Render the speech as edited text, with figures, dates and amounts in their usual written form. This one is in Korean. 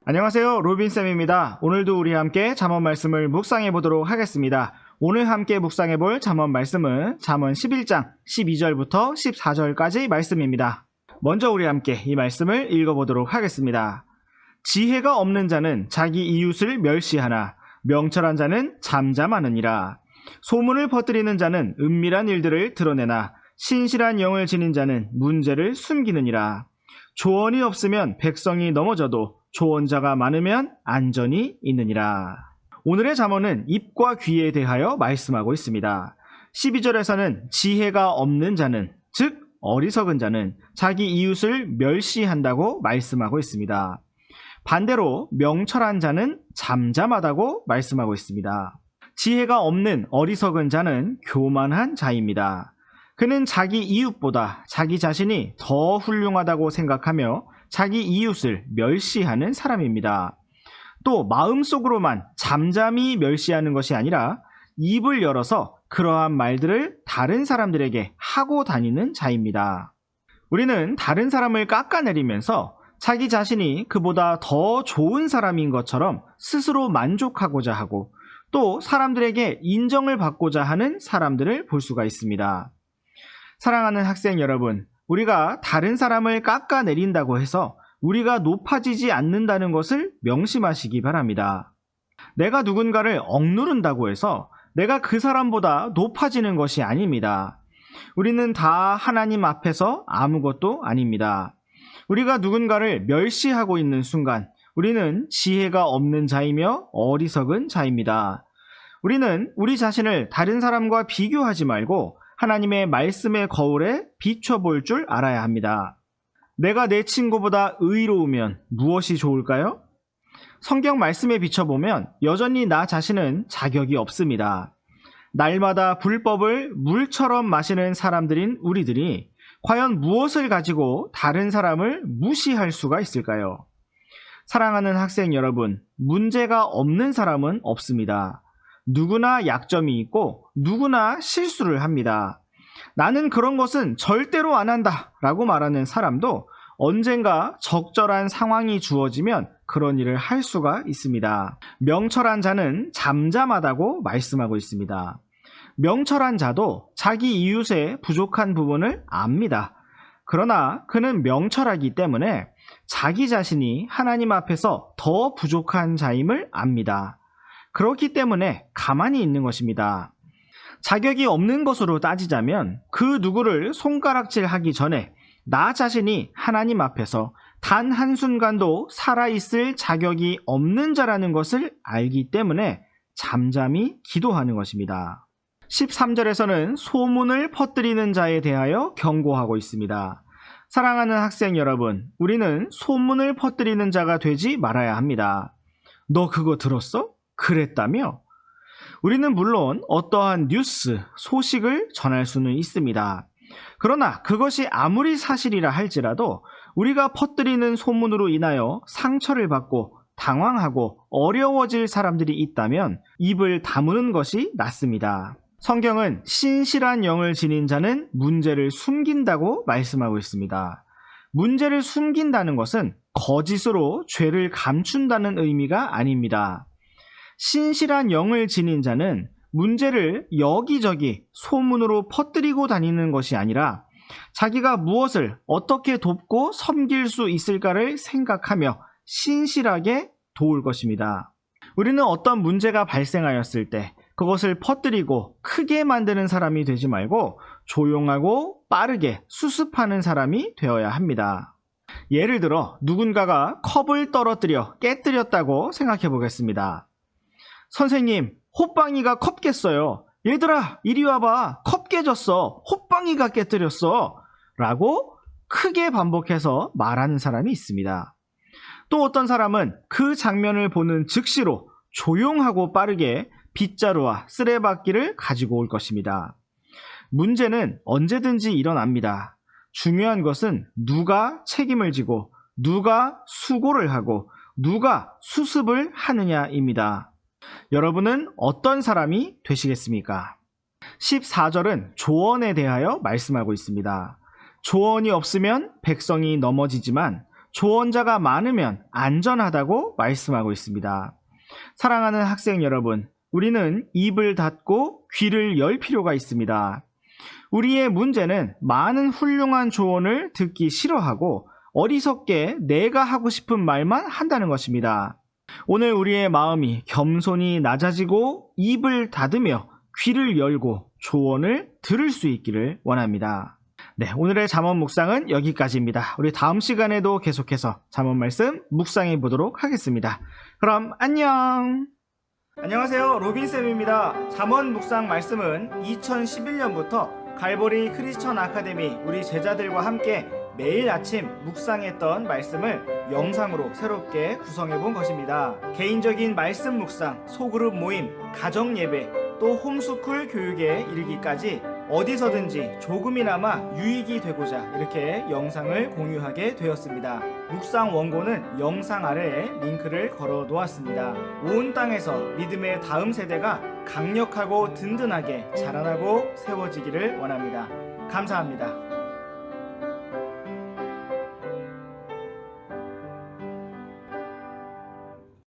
안녕하세요, 로빈쌤입니다. 오늘도 우리 함께 잠언 말씀을 묵상해 보도록 하겠습니다. 오늘 함께 묵상해 볼 잠언 말씀은 잠언 11장 12절부터 14절까지 말씀입니다. 먼저 우리 함께 이 말씀을 읽어보도록 하겠습니다. 지혜가 없는 자는 자기 이웃을 멸시하나 명철한 자는 잠잠하느니라. 소문을 퍼뜨리는 자는 은밀한 일들을 드러내나 신실한 영을 지닌 자는 문제를 숨기느니라. 조언이 없으면 백성이 넘어져도 조언자가 많으면 안전이 있느니라. 오늘의 잠언은 입과 귀에 대하여 말씀하고 있습니다. 12절에서는 지혜가 없는 자는, 즉 어리석은 자는 자기 이웃을 멸시한다고 말씀하고 있습니다. 반대로 명철한 자는 잠잠하다고 말씀하고 있습니다. 지혜가 없는 어리석은 자는 교만한 자입니다. 그는 자기 이웃보다 자기 자신이 더 훌륭하다고 생각하며 자기 이웃을 멸시하는 사람입니다. 또 마음속으로만 잠잠히 멸시하는 것이 아니라 입을 열어서 그러한 말들을 다른 사람들에게 하고 다니는 자입니다. 우리는 다른 사람을 깎아내리면서 자기 자신이 그보다 더 좋은 사람인 것처럼 스스로 만족하고자 하고 또 사람들에게 인정을 받고자 하는 사람들을 볼 수가 있습니다. 사랑하는 학생 여러분, 우리가 다른 사람을 깎아내린다고 해서 우리가 높아지지 않는다는 것을 명심하시기 바랍니다. 내가 누군가를 억누른다고 해서 내가 그 사람보다 높아지는 것이 아닙니다. 우리는 다 하나님 앞에서 아무것도 아닙니다. 우리가 누군가를 멸시하고 있는 순간 우리는 지혜가 없는 자이며 어리석은 자입니다. 우리는 우리 자신을 다른 사람과 비교하지 말고 하나님의 말씀의 거울에 비춰볼 줄 알아야 합니다. 내가 내 친구보다 의로우면 무엇이 좋을까요? 성경 말씀에 비춰보면 여전히 나 자신은 자격이 없습니다. 날마다 불법을 물처럼 마시는 사람들인 우리들이 과연 무엇을 가지고 다른 사람을 무시할 수가 있을까요? 사랑하는 학생 여러분, 문제가 없는 사람은 없습니다. 누구나 약점이 있고 누구나 실수를 합니다. 나는 그런 것은 절대로 안 한다 라고 말하는 사람도 언젠가 적절한 상황이 주어지면 그런 일을 할 수가 있습니다. 명철한 자는 잠잠하다고 말씀하고 있습니다. 명철한 자도 자기 이웃의 부족한 부분을 압니다. 그러나 그는 명철하기 때문에 자기 자신이 하나님 앞에서 더 부족한 자임을 압니다. 그렇기 때문에 가만히 있는 것입니다. 자격이 없는 것으로 따지자면 그 누구를 손가락질하기 전에 나 자신이 하나님 앞에서 단 한순간도 살아있을 자격이 없는 자라는 것을 알기 때문에 잠잠히 기도하는 것입니다. 13절에서는 소문을 퍼뜨리는 자에 대하여 경고하고 있습니다. 사랑하는 학생 여러분, 우리는 소문을 퍼뜨리는 자가 되지 말아야 합니다. 너 그거 들었어? 그랬다며? 우리는 물론 어떠한 뉴스, 소식을 전할 수는 있습니다. 그러나 그것이 아무리 사실이라 할지라도 우리가 퍼뜨리는 소문으로 인하여 상처를 받고 당황하고 어려워질 사람들이 있다면 입을 다무는 것이 낫습니다. 성경은 신실한 영을 지닌 자는 문제를 숨긴다고 말씀하고 있습니다. 문제를 숨긴다는 것은 거짓으로 죄를 감춘다는 의미가 아닙니다. 신실한 영을 지닌 자는 문제를 여기저기 소문으로 퍼뜨리고 다니는 것이 아니라 자기가 무엇을 어떻게 돕고 섬길 수 있을까를 생각하며 신실하게 도울 것입니다. 우리는 어떤 문제가 발생하였을 때 그것을 퍼뜨리고 크게 만드는 사람이 되지 말고 조용하고 빠르게 수습하는 사람이 되어야 합니다. 예를 들어 누군가가 컵을 떨어뜨려 깨뜨렸다고 생각해 보겠습니다. 선생님, 호빵이가 컵 깼어요. 얘들아, 이리 와봐. 컵 깨졌어. 호빵이가 깨뜨렸어. 라고 크게 반복해서 말하는 사람이 있습니다. 또 어떤 사람은 그 장면을 보는 즉시로 조용하고 빠르게 빗자루와 쓰레받기를 가지고 올 것입니다. 문제는 언제든지 일어납니다. 중요한 것은 누가 책임을 지고 누가 수고를 하고 누가 수습을 하느냐입니다. 여러분은 어떤 사람이 되시겠습니까? 14절은 조언에 대하여 말씀하고 있습니다. 조언이 없으면 백성이 넘어지지만 조언자가 많으면 안전하다고 말씀하고 있습니다. 사랑하는 학생 여러분, 우리는 입을 닫고 귀를 열 필요가 있습니다. 우리의 문제는 많은 훌륭한 조언을 듣기 싫어하고 어리석게 내가 하고 싶은 말만 한다는 것입니다. 오늘 우리의 마음이 겸손히 낮아지고 입을 닫으며 귀를 열고 조언을 들을 수 있기를 원합니다. 네, 오늘의 잠언 묵상은 여기까지입니다. 우리 다음 시간에도 계속해서 잠언 말씀 묵상해 보도록 하겠습니다. 그럼 안녕! 안녕하세요, 로빈쌤입니다. 잠언 묵상 말씀은 2011년부터 갈보리 크리스천 아카데미 우리 제자들과 함께 매일 아침 묵상했던 말씀을 영상으로 새롭게 구성해 본 것입니다. 개인적인 말씀 묵상, 소그룹 모임, 가정 예배, 또 홈스쿨 교육에 이르기까지 어디서든지 조금이나마 유익이 되고자 이렇게 영상을 공유하게 되었습니다. 묵상 원고는 영상 아래에 링크를 걸어 놓았습니다. 온 땅에서 믿음의 다음 세대가 강력하고 든든하게 자라나고 세워지기를 원합니다. 감사합니다.